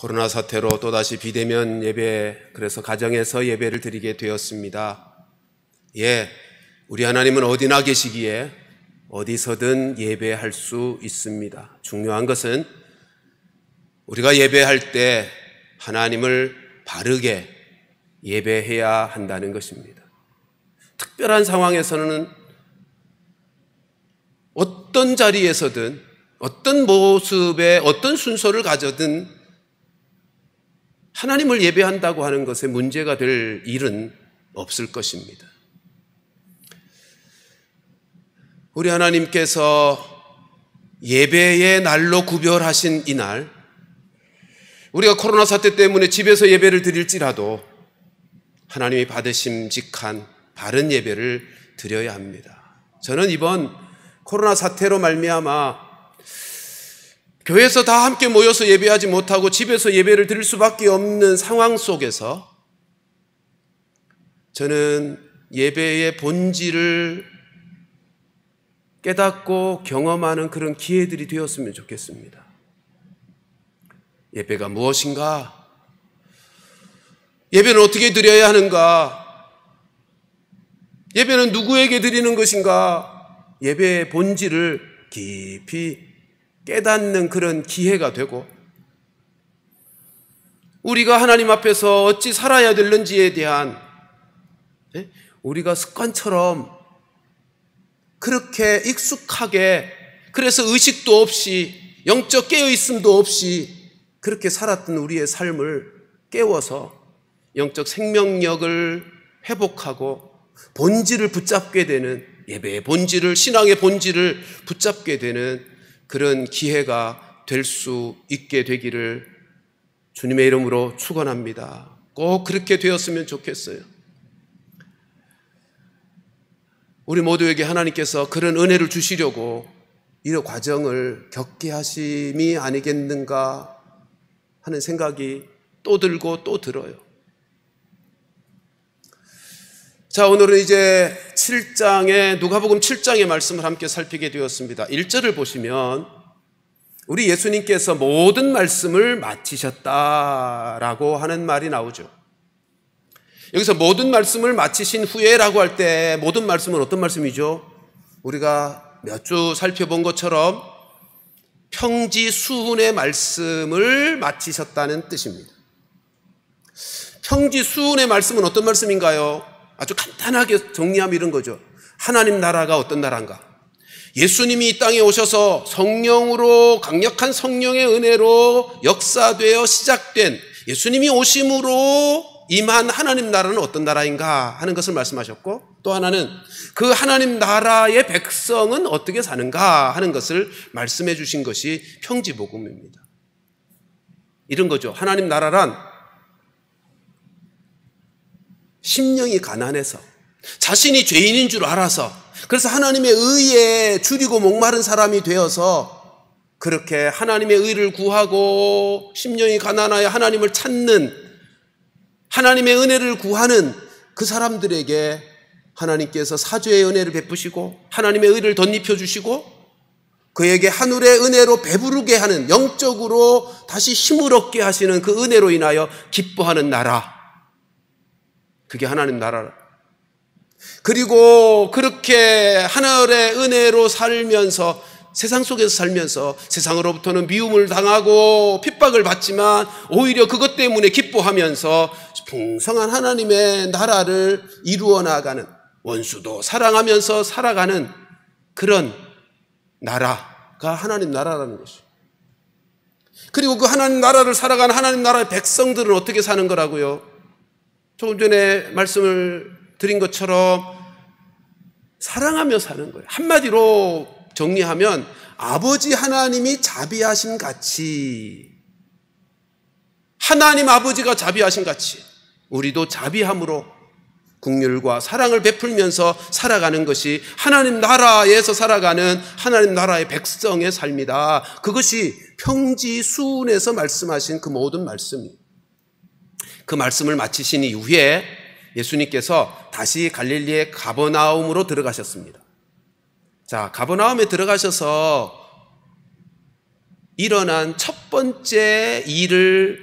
코로나 사태로 또다시 비대면 예배, 그래서 가정에서 예배를 드리게 되었습니다. 우리 하나님은 어디나 계시기에 어디서든 예배할 수 있습니다. 중요한 것은 우리가 예배할 때 하나님을 바르게 예배해야 한다는 것입니다. 특별한 상황에서는 어떤 자리에서든 어떤 모습에 어떤 순서를 가져든 하나님을 예배한다고 하는 것에 문제가 될 일은 없을 것입니다. 우리 하나님께서 예배의 날로 구별하신 이 날, 우리가 코로나 사태 때문에 집에서 예배를 드릴지라도 하나님이 받으심직한 바른 예배를 드려야 합니다. 저는 이번 코로나 사태로 말미암아 교회에서 다 함께 모여서 예배하지 못하고 집에서 예배를 드릴 수밖에 없는 상황 속에서 저는 예배의 본질을 깨닫고 경험하는 그런 기회들이 되었으면 좋겠습니다. 예배가 무엇인가? 예배는 어떻게 드려야 하는가? 예배는 누구에게 드리는 것인가? 예배의 본질을 깊이 깨닫는 그런 기회가 되고, 우리가 하나님 앞에서 어찌 살아야 되는지에 대한 우리가 습관처럼 그렇게 익숙하게, 그래서 의식도 없이 영적 깨어있음도 없이 그렇게 살았던 우리의 삶을 깨워서 영적 생명력을 회복하고 본질을 붙잡게 되는, 예배의 본질을, 신앙의 본질을 붙잡게 되는 그런 기회가 될 수 있게 되기를 주님의 이름으로 축원합니다. 꼭 그렇게 되었으면 좋겠어요. 우리 모두에게 하나님께서 그런 은혜를 주시려고 이 과정을 겪게 하심이 아니겠는가 하는 생각이 또 들고 또 들어요. 자, 오늘은 이제 7장의, 누가복음 7장의 말씀을 함께 살피게 되었습니다. 1절을 보시면 우리 예수님께서 모든 말씀을 마치셨다라고 하는 말이 나오죠. 여기서 모든 말씀을 마치신 후에라고 할 때 모든 말씀은 어떤 말씀이죠? 우리가 몇 주 살펴본 것처럼 평지수훈의 말씀을 마치셨다는 뜻입니다. 평지수훈의 말씀은 어떤 말씀인가요? 아주 간단하게 정리하면 이런 거죠. 하나님 나라가 어떤 나라인가? 예수님이 이 땅에 오셔서 성령으로, 강력한 성령의 은혜로 역사되어 시작된, 예수님이 오심으로 임한 하나님 나라는 어떤 나라인가 하는 것을 말씀하셨고, 또 하나는 그 하나님 나라의 백성은 어떻게 사는가 하는 것을 말씀해 주신 것이 평지복음입니다. 이런 거죠. 하나님 나라란 심령이 가난해서, 자신이 죄인인 줄 알아서, 그래서 하나님의 의에 줄이고 목마른 사람이 되어서 그렇게 하나님의 의를 구하고 심령이 가난하여 하나님을 찾는, 하나님의 은혜를 구하는 그 사람들에게 하나님께서 사죄의 은혜를 베푸시고 하나님의 의를 덧입혀 주시고 그에게 하늘의 은혜로 배부르게 하는, 영적으로 다시 힘을 얻게 하시는 그 은혜로 인하여 기뻐하는 나라, 그게 하나님 나라라. 그리고 그렇게 하늘의 은혜로 살면서, 세상 속에서 살면서 세상으로부터는 미움을 당하고 핍박을 받지만 오히려 그것 때문에 기뻐하면서 풍성한 하나님의 나라를 이루어 나가는, 원수도 사랑하면서 살아가는 그런 나라가 하나님 나라라는 것이죠. 그리고 그 하나님 나라를 살아가는 하나님 나라의 백성들은 어떻게 사는 거라고요? 조금 전에 말씀을 드린 것처럼 사랑하며 사는 거예요. 한마디로 정리하면 아버지 하나님이 자비하신 같이, 하나님 아버지가 자비하신 같이 우리도 자비함으로 긍휼과 사랑을 베풀면서 살아가는 것이 하나님 나라에서 살아가는 하나님 나라의 백성의 삶이다. 그것이 평지수훈에서 말씀하신 그 모든 말씀이에요. 그 말씀을 마치신 이후에 예수님께서 다시 갈릴리의 가버나움으로 들어가셨습니다. 자, 가버나움에 들어가셔서 일어난 첫 번째 일을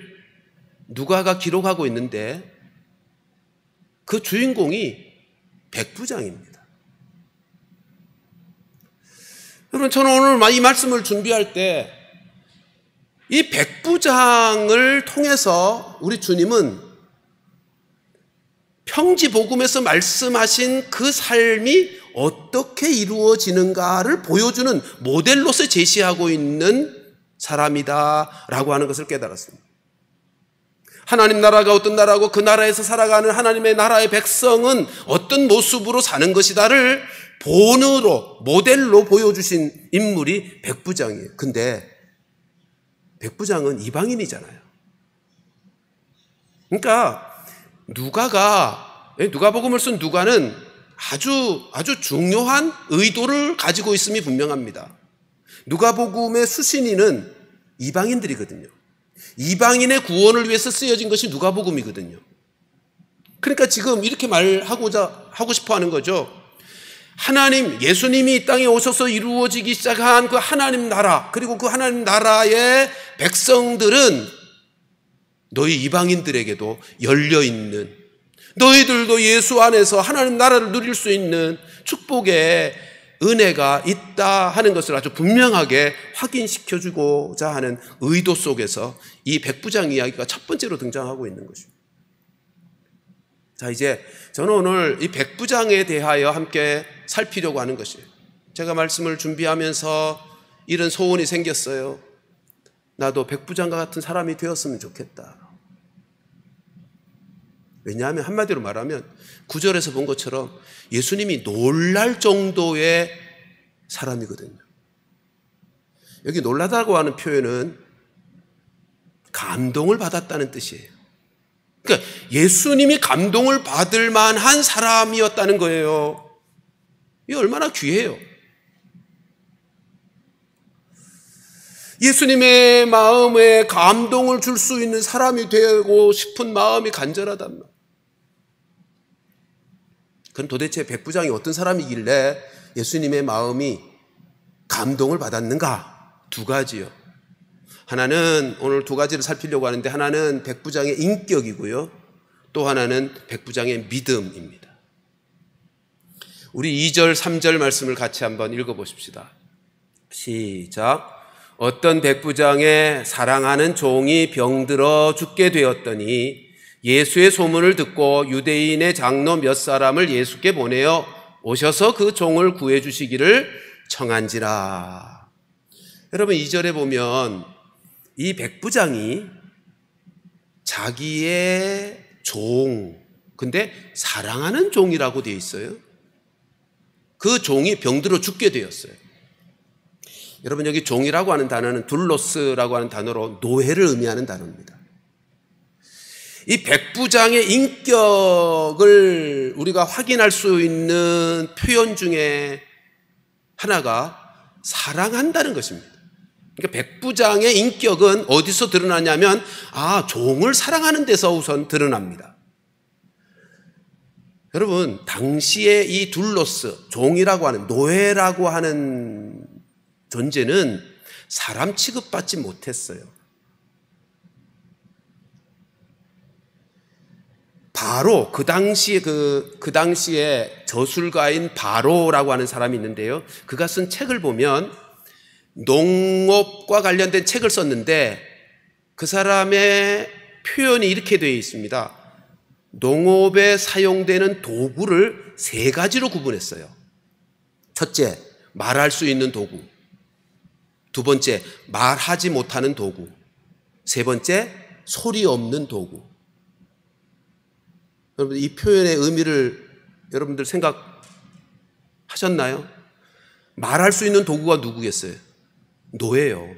누가가 기록하고 있는데 그 주인공이 백부장입니다. 여러분, 저는 오늘 이 말씀을 준비할 때 이 백부장을 통해서 우리 주님은 평지복음에서 말씀하신 그 삶이 어떻게 이루어지는가를 보여주는 모델로서 제시하고 있는 사람이다라고 하는 것을 깨달았습니다. 하나님 나라가 어떤 나라고 그 나라에서 살아가는 하나님의 나라의 백성은 어떤 모습으로 사는 것이다를 본으로 모델로 보여주신 인물이 백부장이에요. 근데 백부장은 이방인이잖아요. 그러니까 누가복음을 쓴 누가는 아주 중요한 의도를 가지고 있음이 분명합니다. 누가복음의 수신인은 이방인들이거든요. 이방인의 구원을 위해서 쓰여진 것이 누가복음이거든요. 그러니까 지금 이렇게 하고 싶어 하는 거죠. 예수님이 이 땅에 오셔서 이루어지기 시작한 그 하나님 나라, 그리고 그 하나님 나라의 백성들은 너희 이방인들에게도 열려있는, 너희들도 예수 안에서 하나님 나라를 누릴 수 있는 축복의 은혜가 있다 하는 것을 아주 분명하게 확인시켜주고자 하는 의도 속에서 이 백부장 이야기가 첫 번째로 등장하고 있는 것입니다. 자, 이제 저는 오늘 이 백부장에 대하여 함께 살피려고 하는 것이에요. 제가 말씀을 준비하면서 이런 소원이 생겼어요. 나도 백부장과 같은 사람이 되었으면 좋겠다. 왜냐하면 한마디로 말하면 9절에서 본 것처럼 예수님이 놀랄 정도의 사람이거든요. 여기 놀라다고 하는 표현은 감동을 받았다는 뜻이에요. 그러니까 예수님이 감동을 받을 만한 사람이었다는 거예요. 이게 얼마나 귀해요. 예수님의 마음에 감동을 줄 수 있는 사람이 되고 싶은 마음이 간절하단 말이에요. 그럼 도대체 백부장이 어떤 사람이길래 예수님의 마음이 감동을 받았는가? 두 가지요. 하나는 오늘 두 가지를 살피려고 하는데, 하나는 백부장의 인격이고요, 또 하나는 백부장의 믿음입니다. 우리 2절 3절 말씀을 같이 한번 읽어보십시다. 시작. 어떤 백부장의 사랑하는 종이 병들어 죽게 되었더니 예수의 소문을 듣고 유대인의 장로 몇 사람을 예수께 보내어 오셔서 그 종을 구해 주시기를 청한지라. 여러분, 2절에 보면 이 백부장이 자기의 근데 사랑하는 종이라고 되어 있어요. 그 종이 병들어 죽게 되었어요. 여러분, 여기 종이라고 하는 단어는 둘로스라고 하는 단어로 노예를 의미하는 단어입니다. 이 백부장의 인격을 우리가 확인할 수 있는 표현 중에 하나가 사랑한다는 것입니다. 그러니까 백부장의 인격은 어디서 드러나냐면 종을 사랑하는 데서 우선 드러납니다. 여러분, 당시에 이 둘로스, 종이라고 하는, 노예라고 하는 존재는 사람 취급받지 못했어요. 바로 그 당시에 저술가인 바로라고 하는 사람이 있는데요, 그가 쓴 책을 보면 농업과 관련된 책을 썼는데 그 사람의 표현이 이렇게 되어 있습니다. 농업에 사용되는 도구를 세 가지로 구분했어요. 첫째, 말할 수 있는 도구. 두 번째, 말하지 못하는 도구. 세 번째, 소리 없는 도구. 여러분, 이 표현의 의미를 여러분들 생각하셨나요? 말할 수 있는 도구가 누구겠어요? 노예요.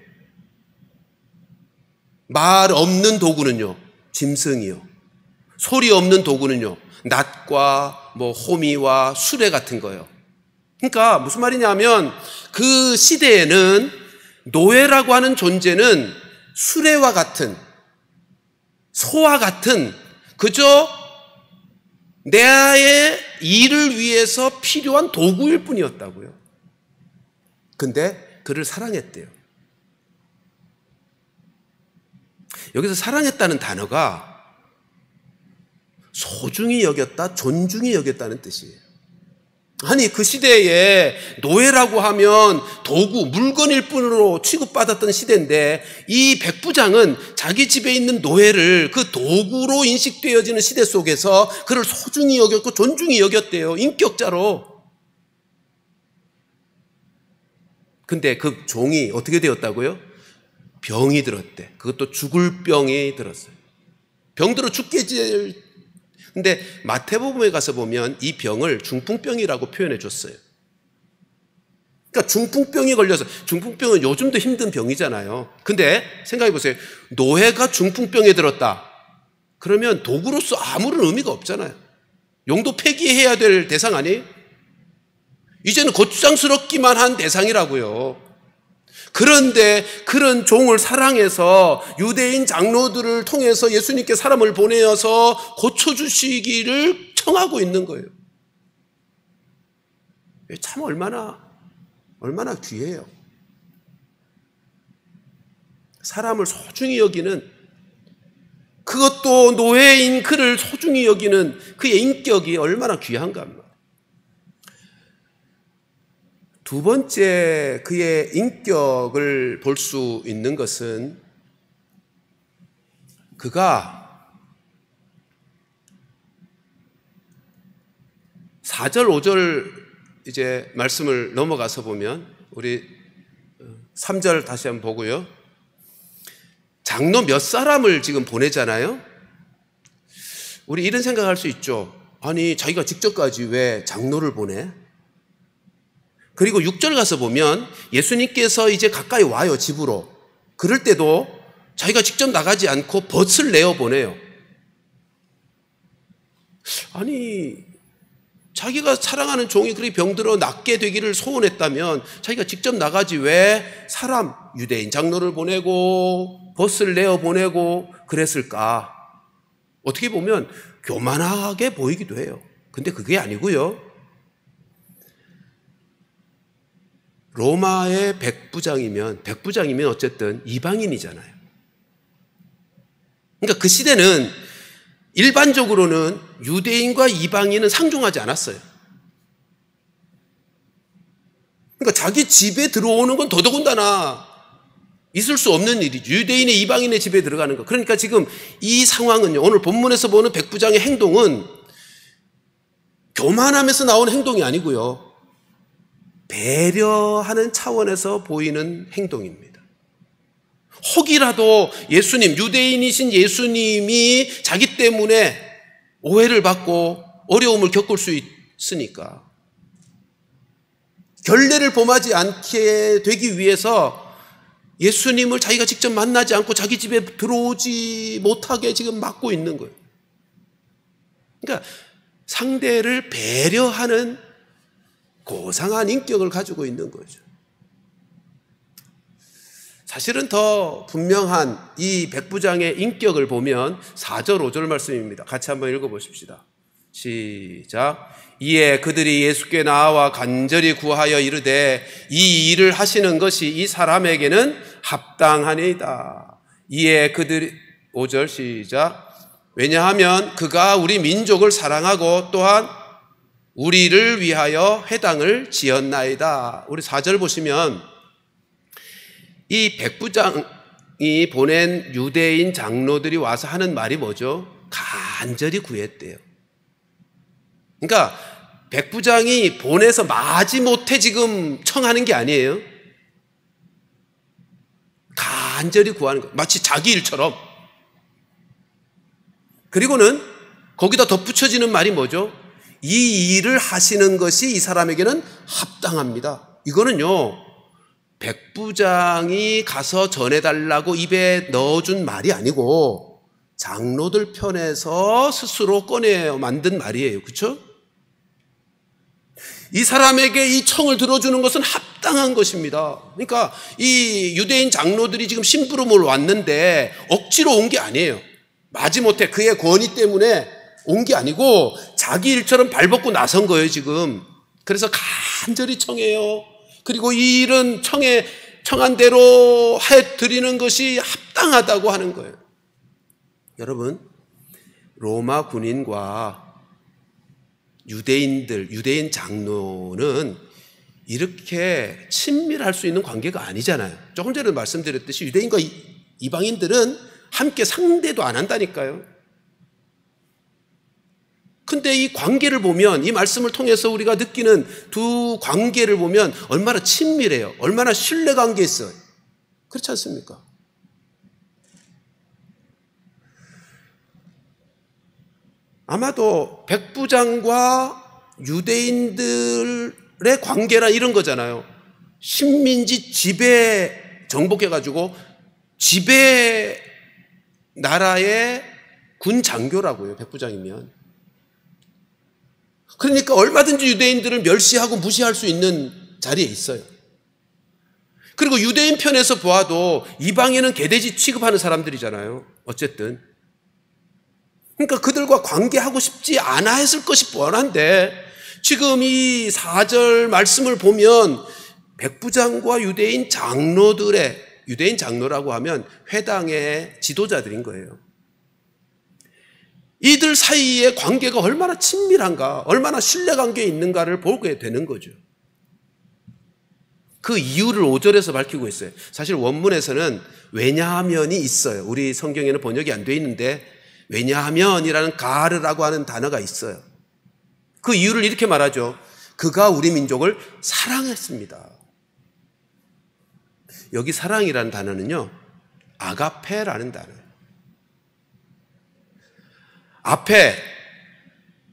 말 없는 도구는요, 짐승이요. 소리 없는 도구는요, 낫과 호미와 수레 같은 거예요. 그러니까 무슨 말이냐면, 그 시대에는 노예라고 하는 존재는 수레와 같은, 소와 같은, 그저 내의 일을 위해서 필요한 도구일 뿐이었다고요. 근데 그를 사랑했대요. 여기서 사랑했다는 단어가 소중히 여겼다, 존중히 여겼다는 뜻이에요. 아니, 그 시대에 노예라고 하면 도구, 물건일 뿐으로 취급받았던 시대인데 이 백부장은 자기 집에 있는 노예를 그 도구로 인식되어지는 시대 속에서 그를 소중히 여겼고 존중히 여겼대요. 인격자로. 근데 그 종이 어떻게 되었다고요? 병이 들었대. 그것도 죽을 병이 들었어요. 병들어 죽게 근데 마태복음에 가서 보면 이 병을 중풍병이라고 표현해 줬어요. 그러니까 중풍병이 걸려서, 중풍병은 요즘도 힘든 병이잖아요. 근데 생각해 보세요. 노예가 중풍병에 들었다. 그러면 도구로서 아무런 의미가 없잖아요. 용도 폐기해야 될 대상 아니에요? 이제는 고추장스럽기만 한 대상이라고요. 그런데 그런 종을 사랑해서 유대인 장로들을 통해서 예수님께 사람을 보내어서 고쳐주시기를 청하고 있는 거예요. 참 얼마나 귀해요. 사람을 소중히 여기는, 그것도 노예인 그를 소중히 여기는 그의 인격이 얼마나 귀한가 합니다. 두 번째 그의 인격을 볼 수 있는 것은 그가 4절, 5절 이제 말씀을 넘어가서 보면 우리 3절 다시 한번 보고요. 장로 몇 사람을 지금 보내잖아요. 우리 이런 생각할 수 있죠. 아니, 자기가 직접까지 왜 장로를 보내? 그리고 6절 가서 보면 예수님께서 이제 가까이 와요, 집으로. 그럴 때도 자기가 직접 나가지 않고 벗을 내어 보내요. 아니, 자기가 사랑하는 종이 그렇게 병들어 낫게 되기를 소원했다면 자기가 직접 나가지 왜 사람, 유대인 장로를 보내고 벗을 내어 보내고 그랬을까? 어떻게 보면 교만하게 보이기도 해요. 근데 그게 아니고요. 로마의 백부장이면 어쨌든 이방인이잖아요. 그러니까 그 시대는 일반적으로는 유대인과 이방인은 상종하지 않았어요. 그러니까 자기 집에 들어오는 건 더더군다나 있을 수 없는 일이죠. 유대인의 이방인의 집에 들어가는 거. 그러니까 지금 이 상황은요, 오늘 본문에서 보는 백부장의 행동은 교만함에서 나오는 행동이 아니고요, 배려하는 차원에서 보이는 행동입니다. 혹이라도 예수님, 유대인이신 예수님이 자기 때문에 오해를 받고 어려움을 겪을 수 있으니까 결례를 범하지 않게 되기 위해서 예수님을 자기가 직접 만나지 않고 자기 집에 들어오지 못하게 지금 막고 있는 거예요. 그러니까 상대를 배려하는 고상한 인격을 가지고 있는 거죠. 사실은 더 분명한 이 백부장의 인격을 보면 4절, 5절 말씀입니다. 같이 한번 읽어보십시다. 시작. 이에 그들이 예수께 나와 간절히 구하여 이르되 이 일을 하시는 것이 이 사람에게는 합당하니이다. 이에 그들이 5절 시작. 왜냐하면 그가 우리 민족을 사랑하고 또한 우리를 위하여 회당을 지었나이다. 우리 4절 보시면 이 백부장이 보낸 유대인 장로들이 와서 하는 말이 뭐죠? 간절히 구했대요. 그러니까 백부장이 보내서 마지못해 지금 청하는 게 아니에요. 간절히 구하는 거예요. 마치 자기 일처럼. 그리고는 거기다 덧붙여지는 말이 뭐죠? 이 일을 하시는 것이 이 사람에게는 합당합니다. 이거는요, 백부장이 가서 전해달라고 입에 넣어준 말이 아니고 장로들 편에서 스스로 꺼내어 만든 말이에요. 그렇죠? 이 사람에게 이 청을 들어주는 것은 합당한 것입니다. 그러니까 이 유대인 장로들이 지금 심부름을 왔는데 억지로 온 게 아니에요. 마지못해 그의 권위 때문에 온 게 아니고 자기 일처럼 발벗고 나선 거예요, 지금. 그래서 간절히 청해요. 그리고 이 일은 청한 대로 해드리는 것이 합당하다고 하는 거예요. 여러분, 로마 군인과 유대인 장로는 이렇게 친밀할 수 있는 관계가 아니잖아요. 조금 전에 말씀드렸듯이 유대인과 이방인들은 함께 상대도 안 한다니까요. 근데 이 관계를 보면, 이 말씀을 통해서 우리가 느끼는 두 관계를 보면 얼마나 친밀해요. 얼마나 신뢰관계 있어요. 그렇지 않습니까? 아마도 백부장과 유대인들의 관계라 이런 거잖아요. 식민지 지배 정복해가지고 지배 나라의 군 장교라고요, 백부장이면. 그러니까 얼마든지 유대인들을 멸시하고 무시할 수 있는 자리에 있어요. 그리고 유대인 편에서 보아도 이방인은 개돼지 취급하는 사람들이잖아요. 어쨌든. 그러니까 그들과 관계하고 싶지 않아 했을 것이 뻔한데, 지금 이 4절 말씀을 보면 백부장과 유대인 장로라고 하면 회당의 지도자들인 거예요. 이들 사이의 관계가 얼마나 친밀한가, 얼마나 신뢰관계에 있는가를 보게 되는 거죠. 그 이유를 5절에서 밝히고 있어요. 사실 원문에서는 왜냐하면이 있어요. 우리 성경에는 번역이 안 돼 있는데 왜냐하면이라는 가르라고 하는 단어가 있어요. 그 이유를 이렇게 말하죠. 그가 우리 민족을 사랑했습니다. 여기 사랑이라는 단어는요, 아가페라는 단어예요. 앞에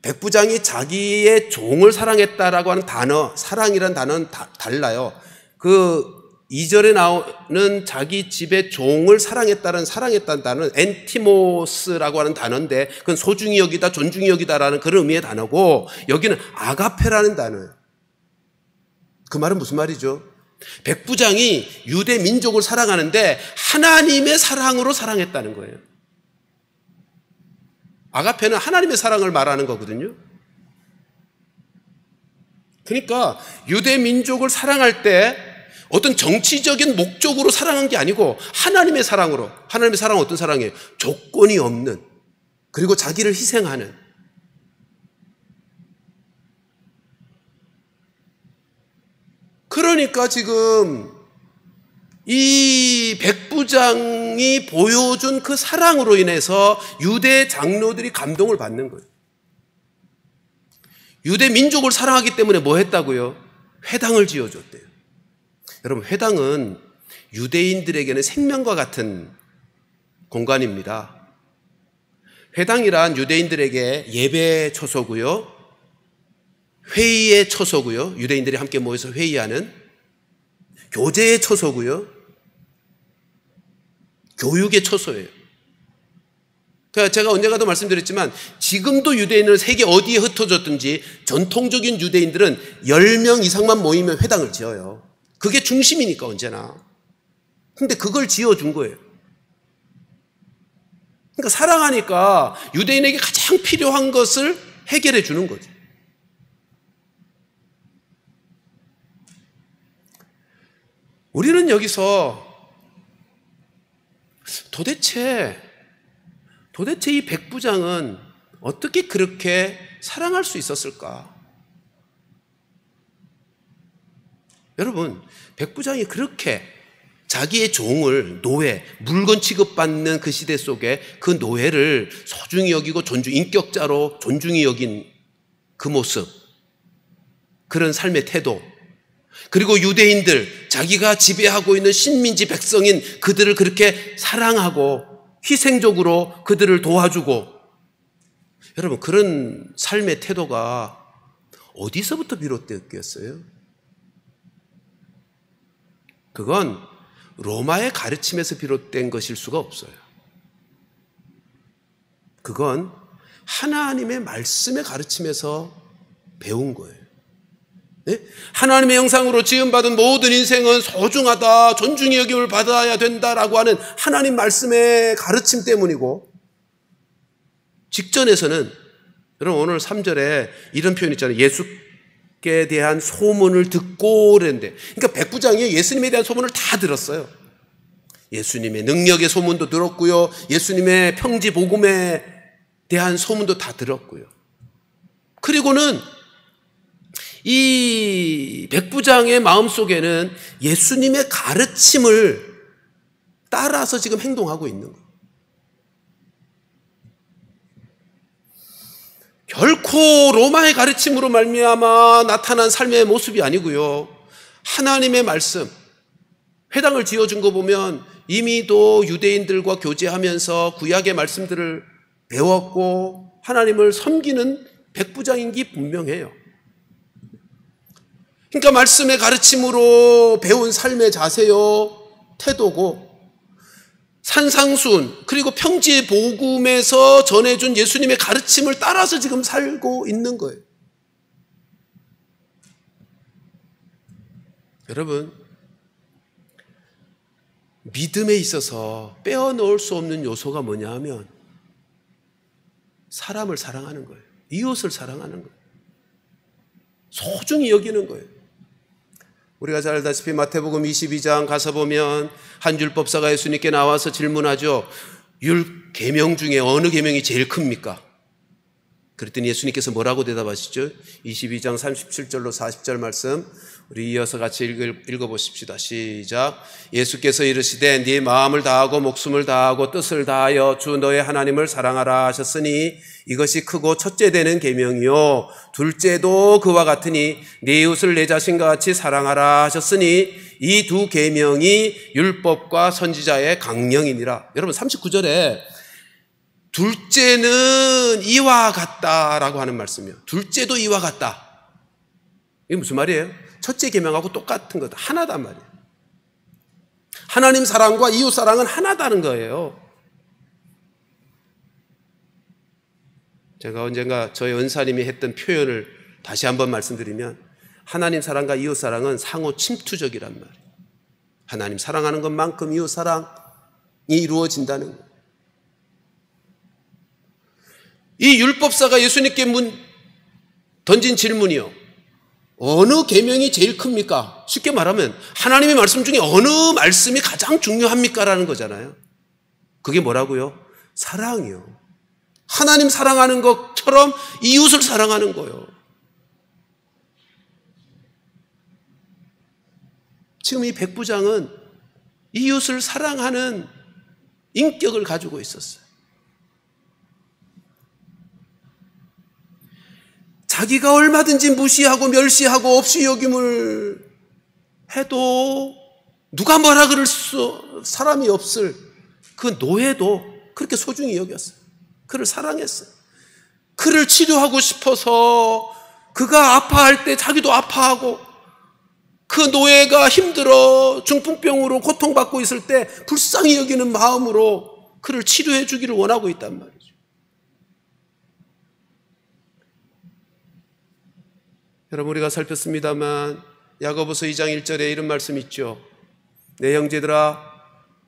백부장이 자기의 종을 사랑했다라고 하는 단어, 사랑이라는 단어는 달라요. 그 2절에 나오는 자기 집의 종을 사랑했다는 단어는 엔티모스라고 하는 단어인데, 그건 소중히 여기다, 존중히 여기다라는 그런 의미의 단어고, 여기는 아가페라는 단어예요. 그 말은 무슨 말이죠? 백부장이 유대 민족을 사랑하는데 하나님의 사랑으로 사랑했다는 거예요. 아가페는 하나님의 사랑을 말하는 거거든요. 그러니까 유대 민족을 사랑할 때 어떤 정치적인 목적으로 사랑한 게 아니고 하나님의 사랑으로. 하나님의 사랑은 어떤 사랑이에요? 조건이 없는, 그리고 자기를 희생하는. 그러니까 지금 이 백부장이 보여준 그 사랑으로 인해서 유대 장로들이 감동을 받는 거예요. 유대 민족을 사랑하기 때문에 뭐 했다고요? 회당을 지어줬대요. 여러분, 회당은 유대인들에게는 생명과 같은 공간입니다. 회당이란 유대인들에게 예배 처소고요, 회의의 처소고요, 유대인들이 함께 모여서 회의하는 교제의 처소고요, 교육의 처소예요. 그러니까 제가 언젠가도 말씀드렸지만 지금도 유대인은 세계 어디에 흩어졌든지 전통적인 유대인들은 10명 이상만 모이면 회당을 지어요. 그게 중심이니까 언제나. 근데 그걸 지어준 거예요. 그러니까 사랑하니까 유대인에게 가장 필요한 것을 해결해 주는 거죠. 우리는 여기서 도대체 이 백부장은 어떻게 그렇게 사랑할 수 있었을까? 여러분, 백부장이 그렇게 자기의 종을, 노예, 물건 취급받는 그 시대 속에 그 노예를 소중히 여기고 인격자로 존중히 여긴 그 모습, 그런 삶의 태도, 그리고 유대인들, 자기가 지배하고 있는 식민지 백성인 그들을 그렇게 사랑하고 희생적으로 그들을 도와주고, 여러분, 그런 삶의 태도가 어디서부터 비롯되었겠어요? 그건 로마의 가르침에서 비롯된 것일 수가 없어요. 그건 하나님의 말씀의 가르침에서 배운 거예요. 네? 하나님의 형상으로 지음받은 모든 인생은 소중하다, 존중의 여김을 받아야 된다라고 하는 하나님 말씀의 가르침 때문이고, 직전에서는 여러분 오늘 3절에 이런 표현 있잖아요. 예수께 대한 소문을 듣고 그랬는데, 그러니까 백부장이 예수님에 대한 소문을 다 들었어요. 예수님의 능력의 소문도 들었고요. 예수님의 평지 복음에 대한 소문도 다 들었고요. 그리고는 이 백부장의 마음속에는 예수님의 가르침을 따라서 지금 행동하고 있는 거예요. 결코 로마의 가르침으로 말미암아 나타난 삶의 모습이 아니고요. 하나님의 말씀, 회당을 지어준 거 보면 이미도 유대인들과 교제하면서 구약의 말씀들을 배웠고 하나님을 섬기는 백부장인 게 분명해요. 그러니까 말씀의 가르침으로 배운 삶의 자세요, 태도고, 산상순 그리고 평지 복음에서 전해준 예수님의 가르침을 따라서 지금 살고 있는 거예요. 여러분, 믿음에 있어서 빼어놓을 수 없는 요소가 뭐냐 하면 사람을 사랑하는 거예요. 이웃을 사랑하는 거예요. 소중히 여기는 거예요. 우리가 잘 알다시피 마태복음 22장 가서 보면 한 율법사가 예수님께 나와서 질문하죠. 계명 중에 어느 계명이 제일 큽니까? 그랬더니 예수님께서 뭐라고 대답하시죠? 22장 37절로 40절 말씀 우리 이어서 같이 읽어보십시다. 시작. 예수께서 이르시되 네 마음을 다하고 목숨을 다하고 뜻을 다하여 주 너의 하나님을 사랑하라 하셨으니 이것이 크고 첫째 되는 계명이요 둘째도 그와 같으니 네 이웃을 내 자신과 같이 사랑하라 하셨으니 이 두 계명이 율법과 선지자의 강령이니라. 여러분 39절에 둘째는 이와 같다라고 하는 말씀이에요. 둘째도 이와 같다. 이게 무슨 말이에요? 첫째 계명하고 똑같은 것, 하나단 말이에요. 하나님 사랑과 이웃 사랑은 하나다는 거예요. 제가 언젠가 저희 은사님이 했던 표현을 다시 한번 말씀드리면 하나님 사랑과 이웃 사랑은 상호 침투적이란 말이에요. 하나님 사랑하는 것만큼 이웃 사랑이 이루어진다는 거예요. 이 율법사가 예수님께 던진 질문이요. 어느 계명이 제일 큽니까? 쉽게 말하면 하나님의 말씀 중에 어느 말씀이 가장 중요합니까? 라는 거잖아요. 그게 뭐라고요? 사랑이요. 하나님 사랑하는 것처럼 이웃을 사랑하는 거예요. 지금 이 백부장은 이웃을 사랑하는 인격을 가지고 있었어요. 자기가 얼마든지 무시하고 멸시하고 없이 여김을 해도 누가 뭐라 그럴 사람이 없을 그 노예도 그렇게 소중히 여겼어요. 그를 사랑했어요. 그를 치료하고 싶어서 그가 아파할 때 자기도 아파하고 그 노예가 힘들어 중풍병으로 고통받고 있을 때 불쌍히 여기는 마음으로 그를 치료해 주기를 원하고 있단 말이에요. 여러분 우리가 살폈습니다만 야고보서 2장 1절에 이런 말씀 있죠. 내 형제들아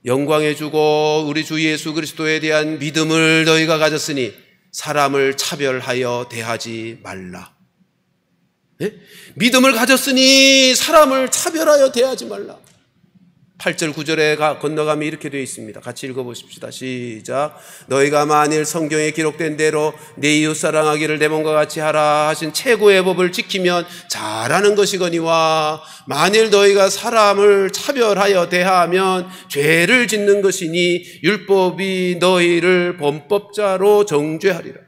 영광해 주고 우리 주 예수 그리스도에 대한 믿음을 너희가 가졌으니 사람을 차별하여 대하지 말라. 네? 믿음을 가졌으니 사람을 차별하여 대하지 말라. 8절 9절에 건너가면 이렇게 되어 있습니다. 같이 읽어보십시다. 시작. 너희가 만일 성경에 기록된 대로 내 이웃 사랑하기를 내 몸과 같이 하라 하신 최고의 법을 지키면 잘하는 것이거니와 만일 너희가 사람을 차별하여 대하면 죄를 짓는 것이니 율법이 너희를 범법자로 정죄하리라.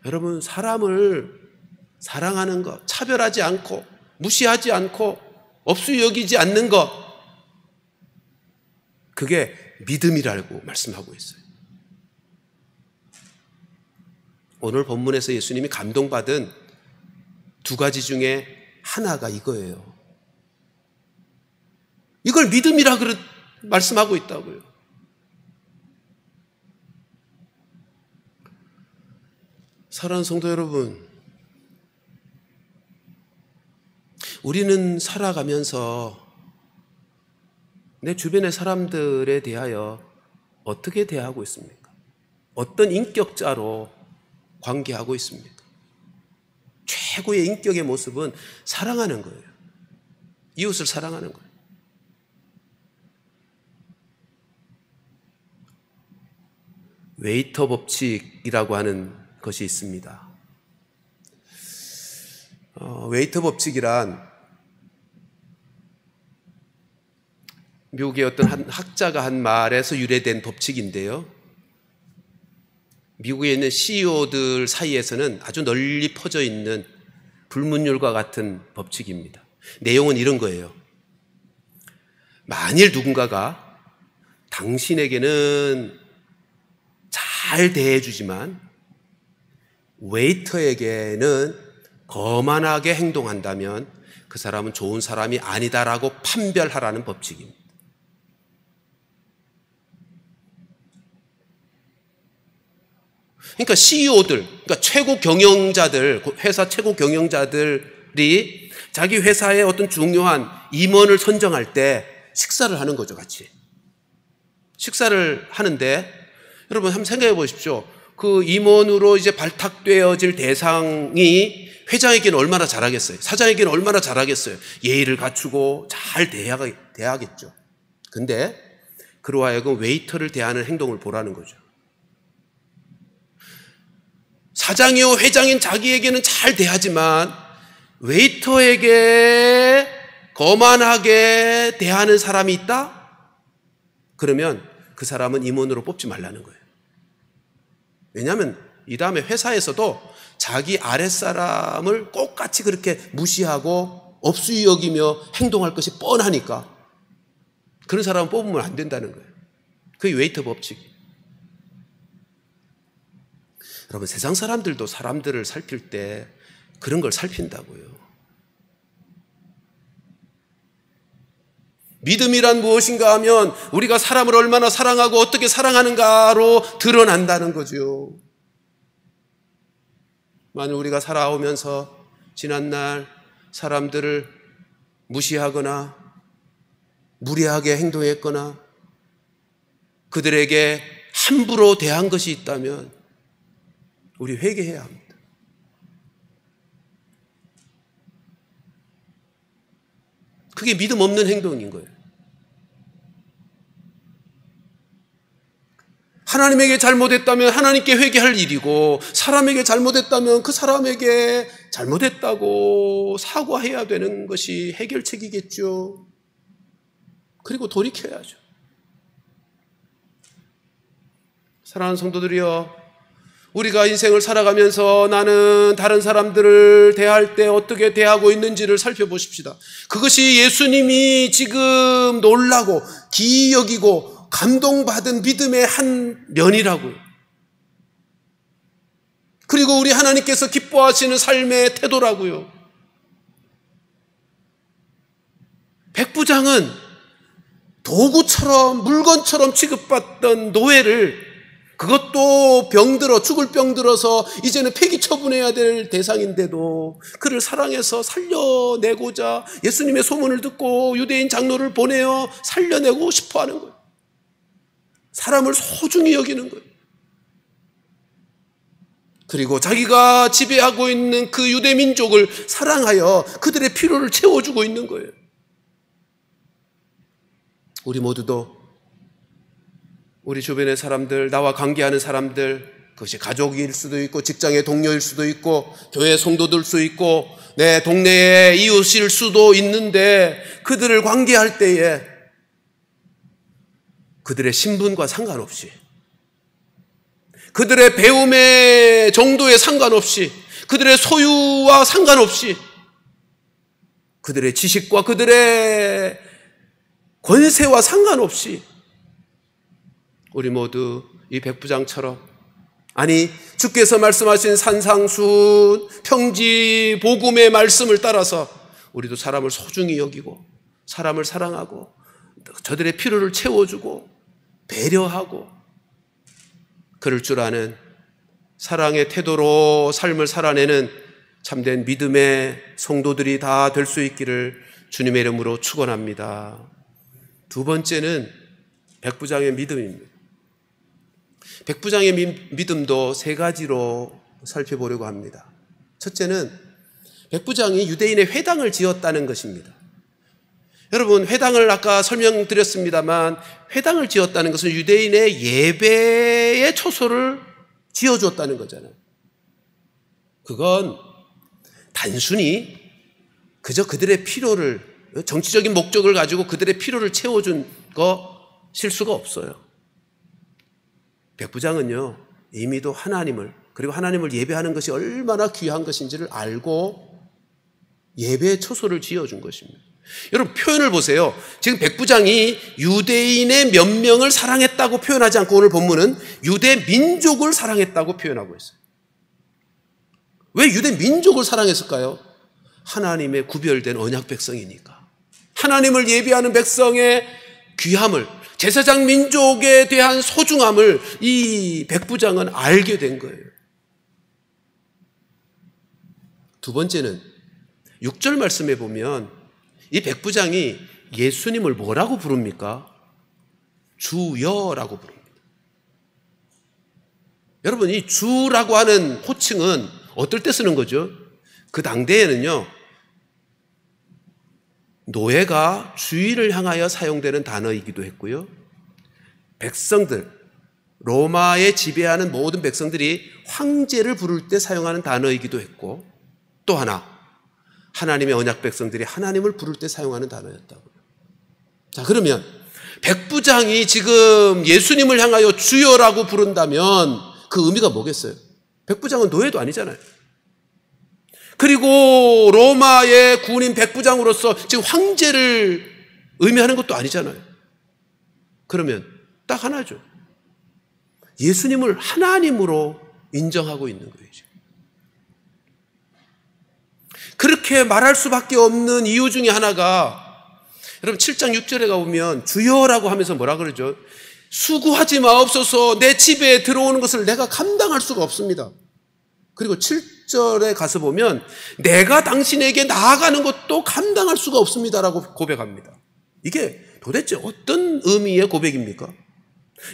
여러분 사람을 사랑하는 것, 차별하지 않고 무시하지 않고 없이 여기지 않는 것, 그게 믿음이라고 말씀하고 있어요. 오늘 본문에서 예수님이 감동받은 두 가지 중에 하나가 이거예요. 이걸 믿음이라 말씀하고 있다고요. 사랑하는 성도 여러분, 우리는 살아가면서 내 주변의 사람들에 대하여 어떻게 대하고 있습니까? 어떤 인격자로 관계하고 있습니까? 최고의 인격의 모습은 사랑하는 거예요. 이웃을 사랑하는 거예요. 웨이터 법칙이라고 하는 것이 있습니다. 웨이터 법칙이란 미국의 어떤 한 학자가 한 말에서 유래된 법칙인데요. 미국에 있는 CEO들 사이에서는 아주 널리 퍼져 있는 불문율과 같은 법칙입니다. 내용은 이런 거예요. 만일 누군가가 당신에게는 잘 대해주지만 웨이터에게는 거만하게 행동한다면 그 사람은 좋은 사람이 아니다라고 판별하라는 법칙입니다. 그러니까 CEO들, 그러니까 최고 경영자들, 회사 최고 경영자들이 자기 회사의 어떤 중요한 임원을 선정할 때 식사를 하는 거죠, 같이. 식사를 하는데 여러분 한번 생각해 보십시오. 그 임원으로 이제 발탁되어질 대상이 회장에게는 얼마나 잘하겠어요? 사장에게는 얼마나 잘하겠어요? 예의를 갖추고 잘 대하겠죠. 근데 그로 하여금 웨이터를 대하는 행동을 보라는 거죠. 사장이요 회장인 자기에게는 잘 대하지만 웨이터에게 거만하게 대하는 사람이 있다? 그러면 그 사람은 임원으로 뽑지 말라는 거예요. 왜냐하면 이 다음에 회사에서도 자기 아랫사람을 똑같이 그렇게 무시하고 업수위 여기며 행동할 것이 뻔하니까 그런 사람은 뽑으면 안 된다는 거예요. 그게 웨이터 법칙. 여러분 세상 사람들도 사람들을 살필 때 그런 걸 살핀다고요. 믿음이란 무엇인가 하면 우리가 사람을 얼마나 사랑하고 어떻게 사랑하는가로 드러난다는 거죠. 만약 우리가 살아오면서 지난날 사람들을 무시하거나 무례하게 행동했거나 그들에게 함부로 대한 것이 있다면 우리 회개해야 합니다. 그게 믿음 없는 행동인 거예요. 하나님에게 잘못했다면 하나님께 회개할 일이고 사람에게 잘못했다면 그 사람에게 잘못했다고 사과해야 되는 것이 해결책이겠죠. 그리고 돌이켜야죠. 사랑하는 성도들이여, 우리가 인생을 살아가면서 나는 다른 사람들을 대할 때 어떻게 대하고 있는지를 살펴보십시다. 그것이 예수님이 지금 놀라고 기이 여기고 감동받은 믿음의 한 면이라고요. 그리고 우리 하나님께서 기뻐하시는 삶의 태도라고요. 백부장은 도구처럼 물건처럼 취급받던 노예를 그것도 병들어 죽을 병들어서 이제는 폐기 처분해야 될 대상인데도 그를 사랑해서 살려내고자 예수님의 소문을 듣고 유대인 장로를 보내어 살려내고 싶어하는 거예요. 사람을 소중히 여기는 거예요. 그리고 자기가 지배하고 있는 그 유대 민족을 사랑하여 그들의 필요를 채워주고 있는 거예요. 우리 모두도 우리 주변의 사람들, 나와 관계하는 사람들, 그것이 가족일 수도 있고 직장의 동료일 수도 있고 교회 성도들 수도 있고 내 동네의 이웃일 수도 있는데 그들을 관계할 때에 그들의 신분과 상관없이 그들의 배움의 정도에 상관없이 그들의 소유와 상관없이 그들의 지식과 그들의 권세와 상관없이 우리 모두 이 백부장처럼, 아니 주께서 말씀하신 산상수훈 평지 복음의 말씀을 따라서 우리도 사람을 소중히 여기고 사람을 사랑하고 저들의 필요를 채워주고 배려하고 그럴 줄 아는 사랑의 태도로 삶을 살아내는 참된 믿음의 성도들이 다 될 수 있기를 주님의 이름으로 축원합니다. 두 번째는 백부장의 믿음입니다. 백부장의 믿음도 세 가지로 살펴보려고 합니다. 첫째는 백부장이 유대인의 회당을 지었다는 것입니다. 여러분, 회당을 아까 설명드렸습니다만 회당을 지었다는 것은 유대인의 예배의 초소를 지어주었다는 거잖아요. 그건 단순히 그저 그들의 필요를, 정치적인 목적을 가지고 그들의 필요를 채워준 것일 수가 없어요. 백부장은요, 이미도 하나님을, 그리고 하나님을 예배하는 것이 얼마나 귀한 것인지를 알고 예배의 초소를 지어준 것입니다. 여러분, 표현을 보세요. 지금 백부장이 유대인의 몇 명을 사랑했다고 표현하지 않고 오늘 본문은 유대 민족을 사랑했다고 표현하고 있어요. 왜 유대 민족을 사랑했을까요? 하나님의 구별된 언약 백성이니까. 하나님을 예배하는 백성의 귀함을, 제사장 민족에 대한 소중함을 이 백부장은 알게 된 거예요. 두 번째는 6절 말씀에 보면 이 백부장이 예수님을 뭐라고 부릅니까? 주여라고 부릅니다. 여러분, 이 주라고 하는 호칭은 어떨 때 쓰는 거죠? 그 당대에는요, 노예가 주인을 향하여 사용되는 단어이기도 했고요, 백성들, 로마에 지배하는 모든 백성들이 황제를 부를 때 사용하는 단어이기도 했고, 또 하나, 하나님의 언약 백성들이 하나님을 부를 때 사용하는 단어였다고요. 자, 그러면 백부장이 지금 예수님을 향하여 주여라고 부른다면 그 의미가 뭐겠어요? 백부장은 노예도 아니잖아요. 그리고 로마의 군인 백부장으로서 지금 황제를 의미하는 것도 아니잖아요. 그러면 딱 하나죠. 예수님을 하나님으로 인정하고 있는 거예요. 그렇게 말할 수밖에 없는 이유 중에 하나가, 여러분 7장 6절에 가보면 주여라고 하면서 뭐라 그러죠? 수고하지 마옵소서, 내 집에 들어오는 것을 내가 감당할 수가 없습니다. 그리고 7절에 가서 보면 내가 당신에게 나아가는 것도 감당할 수가 없습니다라고 고백합니다. 이게 도대체 어떤 의미의 고백입니까?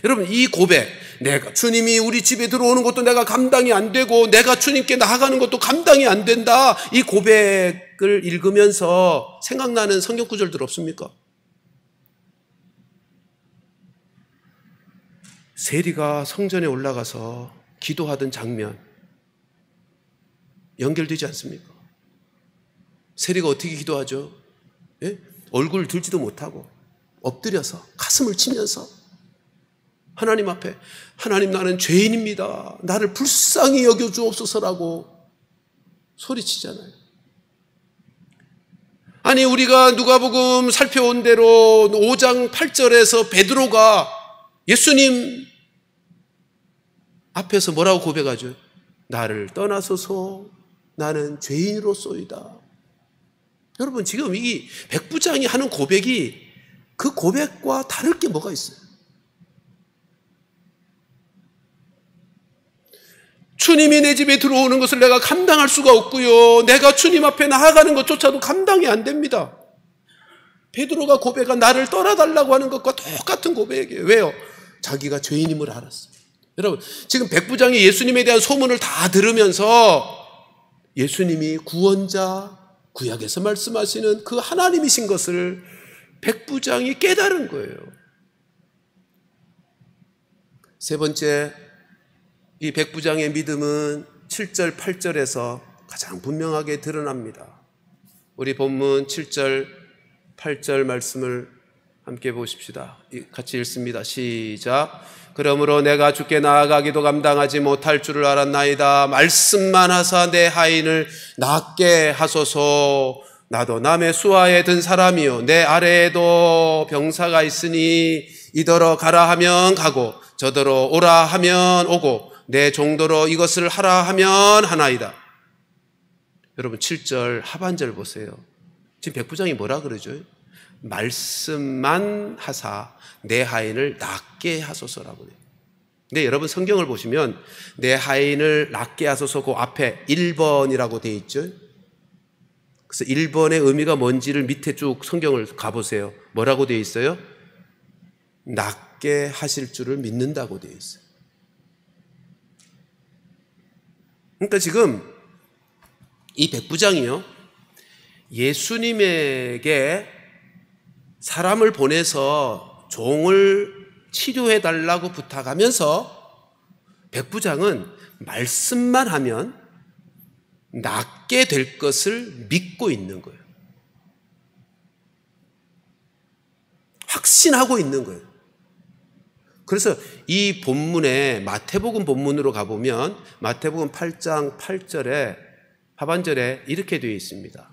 여러분, 이 고백, 내가 주님이 우리 집에 들어오는 것도 내가 감당이 안 되고 내가 주님께 나아가는 것도 감당이 안 된다, 이 고백을 읽으면서 생각나는 성경 구절들 없습니까? 세리가 성전에 올라가서 기도하던 장면 연결되지 않습니까? 세리가 어떻게 기도하죠? 예? 얼굴을 들지도 못하고 엎드려서 가슴을 치면서 하나님 앞에, 하나님, 나는 죄인입니다, 나를 불쌍히 여겨주옵소서라고 소리치잖아요. 아니, 우리가 누가복음 살펴온 대로 5장 8절에서 베드로가 예수님 앞에서 뭐라고 고백하죠? 나를 떠나소서, 나는 죄인으로소이다. 여러분, 지금 이 백부장이 하는 고백이 그 고백과 다를 게 뭐가 있어요? 주님이 내 집에 들어오는 것을 내가 감당할 수가 없고요, 내가 주님 앞에 나아가는 것조차도 감당이 안 됩니다. 베드로가 고백한 나를 떠나달라고 하는 것과 똑같은 고백이에요. 왜요? 자기가 죄인임을 알았어요. 여러분, 지금 백부장이 예수님에 대한 소문을 다 들으면서 예수님이 구원자, 구약에서 말씀하시는 그 하나님이신 것을 백부장이 깨달은 거예요. 세 번째, 이 백부장의 믿음은 7절, 8절에서 가장 분명하게 드러납니다. 우리 본문 7절, 8절 말씀을 함께 보십시다. 같이 읽습니다. 시작. 그러므로 내가 주께 나아가기도 감당하지 못할 줄을 알았나이다. 말씀만 하사 내 하인을 낫게 하소서. 나도 남의 수하에 든 사람이요, 내 아래에도 병사가 있으니 이더러 가라 하면 가고 저더러 오라 하면 오고 내 종도로 이것을 하라 하면 하나이다. 여러분, 7절 하반절 보세요. 지금 백부장이 뭐라 그러죠? 말씀만 하사 내 하인을 낫게 하소서라고 해요. 근데 여러분, 성경을 보시면 내 하인을 낫게 하소서 그 앞에 1번이라고 되어 있죠. 그래서 1번의 의미가 뭔지를 밑에 쭉 성경을 가보세요. 뭐라고 되어 있어요? 낫게 하실 줄을 믿는다고 되어 있어요. 그러니까 지금 이 백부장이요, 예수님에게 사람을 보내서 종을 치료해 달라고 부탁하면서 백부장은 말씀만 하면 낫게 될 것을 믿고 있는 거예요. 확신하고 있는 거예요. 그래서 이 본문에 마태복음 본문으로 가보면 마태복음 8장 8절에 하반절에 이렇게 되어 있습니다.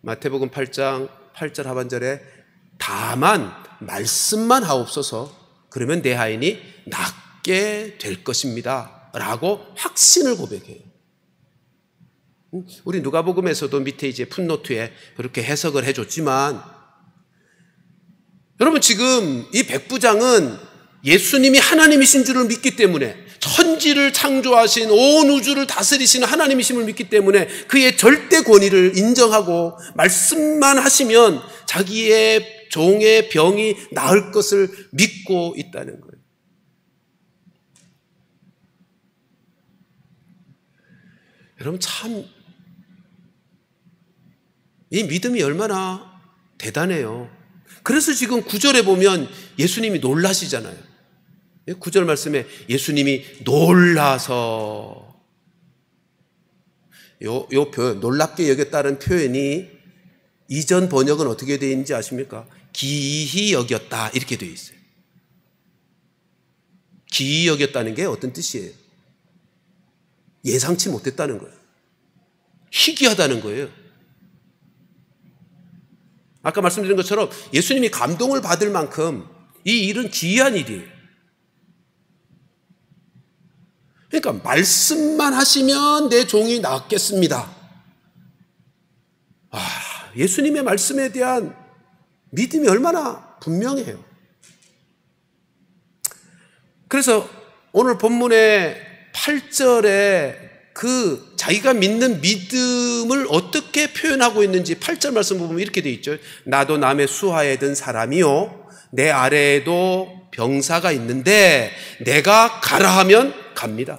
마태복음 8장 8절 하반절에 다만 말씀만 하옵소서 그러면 내 하인이 낫게 될 것입니다 라고 확신을 고백해요. 우리 누가복음에서도 밑에 이제 풋노트에 그렇게 해석을 해줬지만 여러분 지금 이 백부장은 예수님이 하나님이신 줄을 믿기 때문에 천지를 창조하신 온 우주를 다스리시는 하나님이심을 믿기 때문에 그의 절대 권위를 인정하고 말씀만 하시면 자기의 종의 병이 나을 것을 믿고 있다는 거예요. 여러분 참 이 믿음이 얼마나 대단해요. 그래서 지금 9절에 보면 예수님이 놀라시잖아요. 9절 말씀에 예수님이 놀라서 요 표현 놀랍게 여겼다는 표현이 이전 번역은 어떻게 되어 있는지 아십니까? 기이히 여겼다 이렇게 되어 있어요. 기이히 여겼다는 게 어떤 뜻이에요? 예상치 못했다는 거예요. 희귀하다는 거예요. 아까 말씀드린 것처럼 예수님이 감동을 받을 만큼 이 일은 기이한 일이에요. 그러니까 말씀만 하시면 내 종이 낫겠습니다. 예수님의 말씀에 대한 믿음이 얼마나 분명해요. 그래서 오늘 본문의 8절에 그 자기가 믿는 믿음을 어떻게 표현하고 있는지 8절 말씀 보면 이렇게 되어 있죠. 나도 남의 수하에 든 사람이요 내 아래에도 병사가 있는데 내가 가라 하면 갑니다.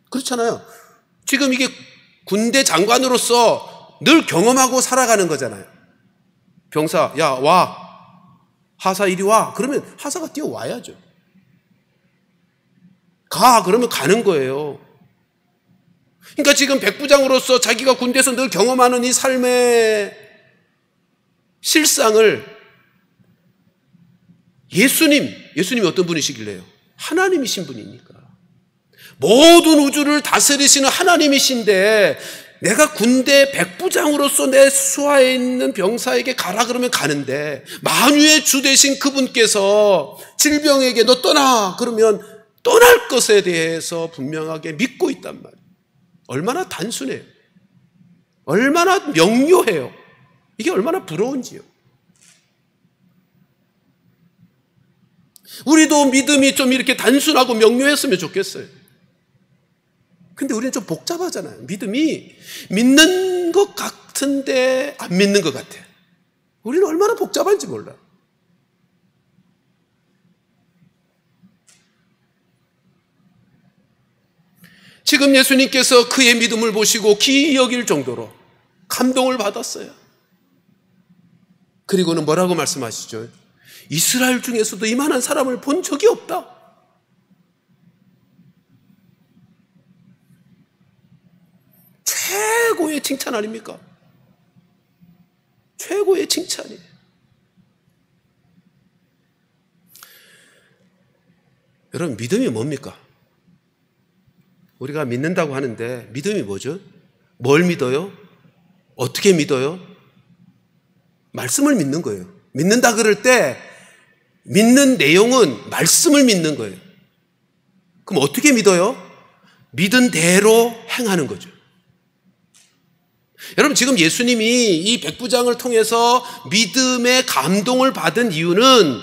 그렇잖아요. 지금 이게 군대 장관으로서 늘 경험하고 살아가는 거잖아요. 병사 야 와 하사 이리 와 그러면 하사가 뛰어와야죠. 가 그러면 가는 거예요. 그러니까 지금 백부장으로서 자기가 군대에서 늘 경험하는 이 삶의 실상을 예수님이 어떤 분이시길래요? 하나님이신 분이니까. 모든 우주를 다스리시는 하나님이신데 내가 군대 백부장으로서 내 수하에 있는 병사에게 가라 그러면 가는데 만유의 주 되신 그분께서 질병에게 너 떠나 그러면 떠날 것에 대해서 분명하게 믿고 있단 말이에요. 얼마나 단순해요. 얼마나 명료해요. 이게 얼마나 부러운지요. 우리도 믿음이 좀 이렇게 단순하고 명료했으면 좋겠어요. 근데 우리는 좀 복잡하잖아요. 믿음이 믿는 것 같은데 안 믿는 것 같아. 우리는 얼마나 복잡한지 몰라요. 지금 예수님께서 그의 믿음을 보시고 기이 여길 정도로 감동을 받았어요. 그리고는 뭐라고 말씀하시죠? 이스라엘 중에서도 이만한 사람을 본 적이 없다. 최고의 칭찬 아닙니까? 최고의 칭찬이에요. 여러분 믿음이 뭡니까? 우리가 믿는다고 하는데 믿음이 뭐죠? 뭘 믿어요? 어떻게 믿어요? 말씀을 믿는 거예요. 믿는다 그럴 때 믿는 내용은 말씀을 믿는 거예요. 그럼 어떻게 믿어요? 믿은 대로 행하는 거죠. 여러분 지금 예수님이 이 백부장을 통해서 믿음의 감동을 받은 이유는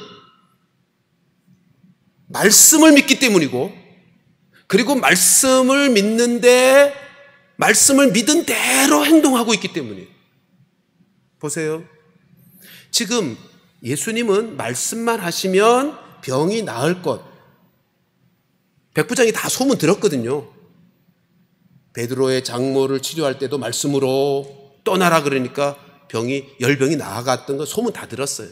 말씀을 믿기 때문이고 그리고 말씀을 믿는데 말씀을 믿은 대로 행동하고 있기 때문이에요. 보세요. 지금 예수님은 말씀만 하시면 병이 나을 것. 백부장이 다 소문 들었거든요. 베드로의 장모를 치료할 때도 말씀으로 떠나라 그러니까 열병이 나아갔던 거 소문 다 들었어요.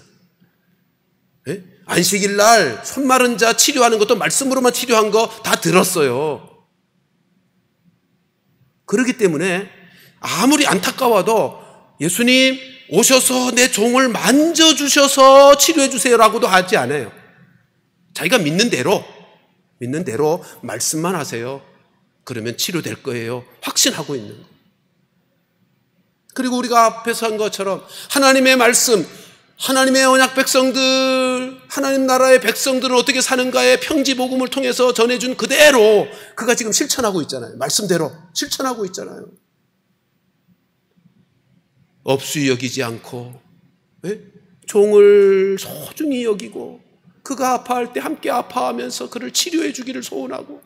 예? 안식일 날 손 마른 자 치료하는 것도 말씀으로만 치료한 거 다 들었어요. 그렇기 때문에 아무리 안타까워도 예수님 오셔서 내 종을 만져주셔서 치료해 주세요라고도 하지 않아요. 자기가 믿는 대로 말씀만 하세요. 그러면 치료될 거예요. 확신하고 있는 거. 그리고 우리가 앞에서 한 것처럼 하나님의 말씀, 하나님의 언약 백성들, 하나님 나라의 백성들은 어떻게 사는가에 평지복음을 통해서 전해준 그대로 그가 지금 실천하고 있잖아요. 말씀대로 실천하고 있잖아요. 업수히 여기지 않고 종을 소중히 여기고 그가 아파할 때 함께 아파하면서 그를 치료해 주기를 소원하고,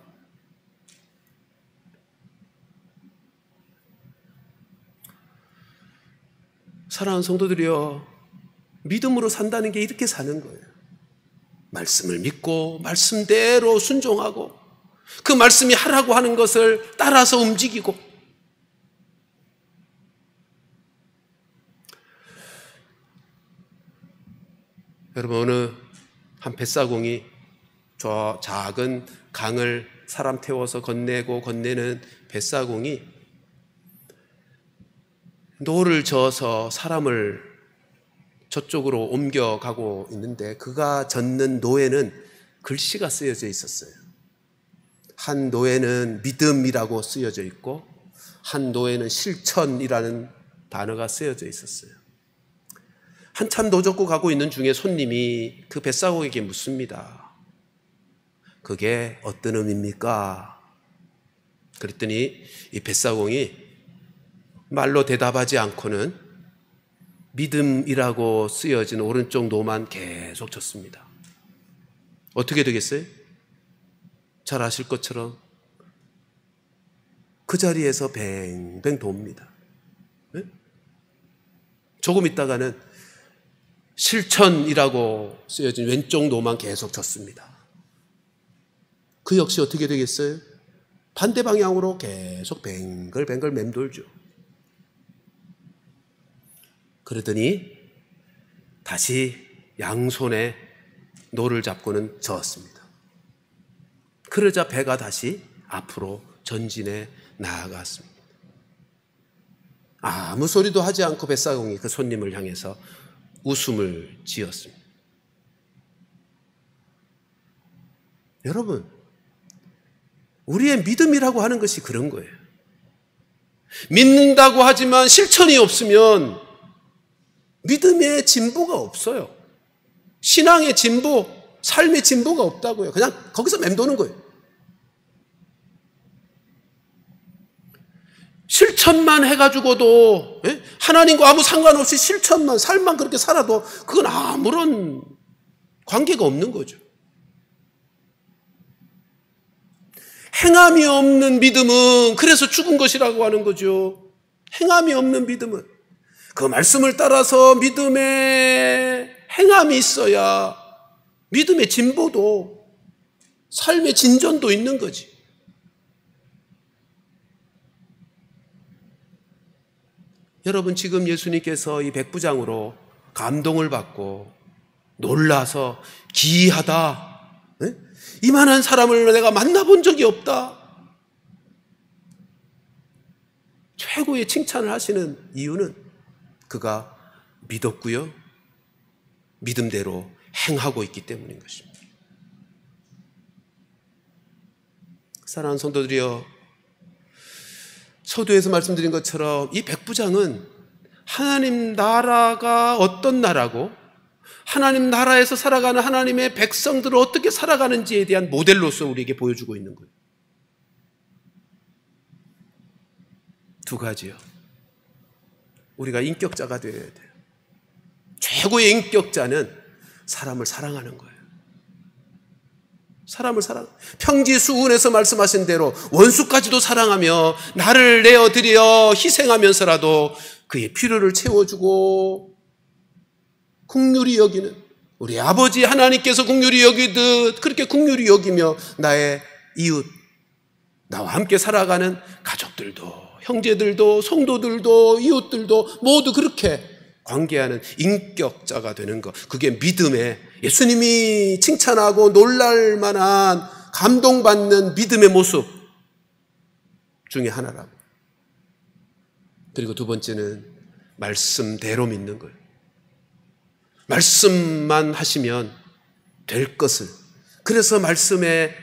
사랑하는 성도들이여, 믿음으로 산다는 게 이렇게 사는 거예요. 말씀을 믿고 말씀대로 순종하고 그 말씀이 하라고 하는 것을 따라서 움직이고. 여러분, 어느 한 뱃사공이 저 작은 강을 사람 태워서 건네는 뱃사공이 노를 저어서 사람을 저쪽으로 옮겨가고 있는데, 그가 젓는 노에는 글씨가 쓰여져 있었어요. 한 노에는 믿음이라고 쓰여져 있고 한 노에는 실천이라는 단어가 쓰여져 있었어요. 한참 노젓고 가고 있는 중에 손님이 그 뱃사공에게 묻습니다. 그게 어떤 의미입니까? 그랬더니 이 뱃사공이 말로 대답하지 않고는 믿음이라고 쓰여진 오른쪽 노만 계속 쳤습니다. 어떻게 되겠어요? 잘 아실 것처럼 그 자리에서 뱅뱅 돕니다. 네? 조금 있다가는 실천이라고 쓰여진 왼쪽 노만 계속 쳤습니다. 그 역시 어떻게 되겠어요? 반대 방향으로 계속 뱅글뱅글 맴돌죠. 그러더니 다시 양손에 노를 잡고는 저었습니다. 그러자 배가 다시 앞으로 전진해 나아갔습니다. 아무 소리도 하지 않고 뱃사공이 그 손님을 향해서 웃음을 지었습니다. 여러분, 우리의 믿음이라고 하는 것이 그런 거예요. 믿는다고 하지만 실천이 없으면 믿음의 진보가 없어요. 신앙의 진보, 삶의 진보가 없다고요. 그냥 거기서 맴도는 거예요. 실천만 해가지고도, 하나님과 아무 상관없이 실천만, 삶만 그렇게 살아도 그건 아무런 관계가 없는 거죠. 행함이 없는 믿음은 그래서 죽은 것이라고 하는 거죠. 행함이 없는 믿음은 그 말씀을 따라서 믿음의 행함이 있어야 믿음의 진보도, 삶의 진전도 있는 거지. 여러분, 지금 예수님께서 이 백부장으로 감동을 받고 놀라서 기이하다, 이만한 사람을 내가 만나본 적이 없다, 최고의 칭찬을 하시는 이유는 그가 믿었고요, 믿음대로 행하고 있기 때문인 것입니다. 사랑하는 성도들이여, 서두에서 말씀드린 것처럼 이 백부장은 하나님 나라가 어떤 나라고 하나님 나라에서 살아가는 하나님의 백성들을 어떻게 살아가는지에 대한 모델로서 우리에게 보여주고 있는 거예요. 두 가지요. 우리가 인격자가 되어야 돼요. 최고의 인격자는 사람을 사랑하는 거예요. 사람을 평지수훈에서 말씀하신 대로 원수까지도 사랑하며 나를 내어드려 희생하면서라도 그의 필요를 채워주고 긍휼히 여기는, 우리 아버지 하나님께서 긍휼히 여기듯 그렇게 긍휼히 여기며 나의 이웃, 나와 함께 살아가는 가족들도, 형제들도, 성도들도, 이웃들도 모두 그렇게 관계하는 인격자가 되는 것, 그게 믿음의, 예수님이 칭찬하고 놀랄 만한 감동받는 믿음의 모습 중에 하나라고. 그리고 두 번째는 말씀대로 믿는 거예요. 말씀만 하시면 될 것을, 그래서 말씀에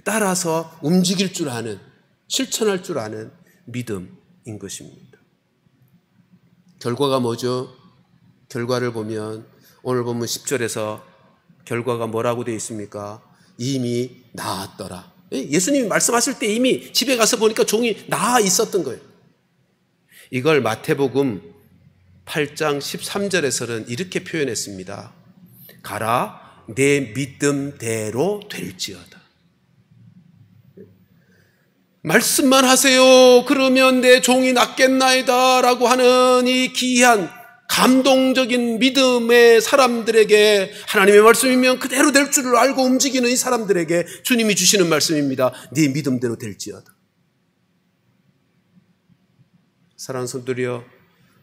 따라서 움직일 줄 아는, 실천할 줄 아는 믿음인 것입니다. 결과가 뭐죠? 결과를 보면 오늘 본문 10절에서 결과가 뭐라고 되어 있습니까? 이미 나았더라. 예수님이 말씀하실 때 이미 집에 가서 보니까 종이 나아 있었던 거예요. 이걸 마태복음 8장 13절에서는 이렇게 표현했습니다. 가라, 내 믿음대로 될지어다. 말씀만 하세요. 그러면 내 종이 낫겠나이다 라고 하는 이 귀한 감동적인 믿음의 사람들에게, 하나님의 말씀이면 그대로 될 줄을 알고 움직이는 이 사람들에게 주님이 주시는 말씀입니다. 네 믿음대로 될지어다. 사랑하는 성도들이여,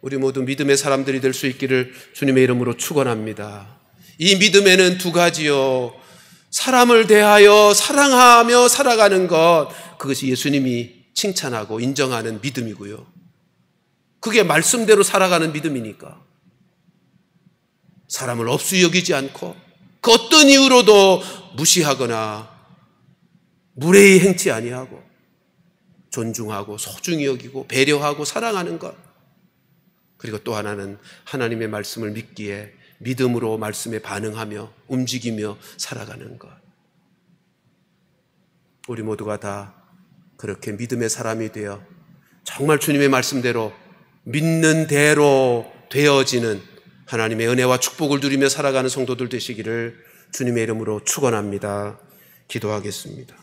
우리 모두 믿음의 사람들이 될 수 있기를 주님의 이름으로 축원합니다. 이 믿음에는 두 가지요. 사람을 대하여 사랑하며 살아가는 것, 그것이 예수님이 칭찬하고 인정하는 믿음이고요. 그게 말씀대로 살아가는 믿음이니까 사람을 없이 여기지 않고 그 어떤 이유로도 무시하거나 무례히 행치 아니하고 존중하고 소중히 여기고 배려하고 사랑하는 것. 그리고 또 하나는 하나님의 말씀을 믿기에 믿음으로 말씀에 반응하며 움직이며 살아가는 것. 우리 모두가 다 그렇게 믿음의 사람이 되어 정말 주님의 말씀대로 믿는 대로 되어지는 하나님의 은혜와 축복을 누리며 살아가는 성도들 되시기를 주님의 이름으로 축원합니다. 기도하겠습니다.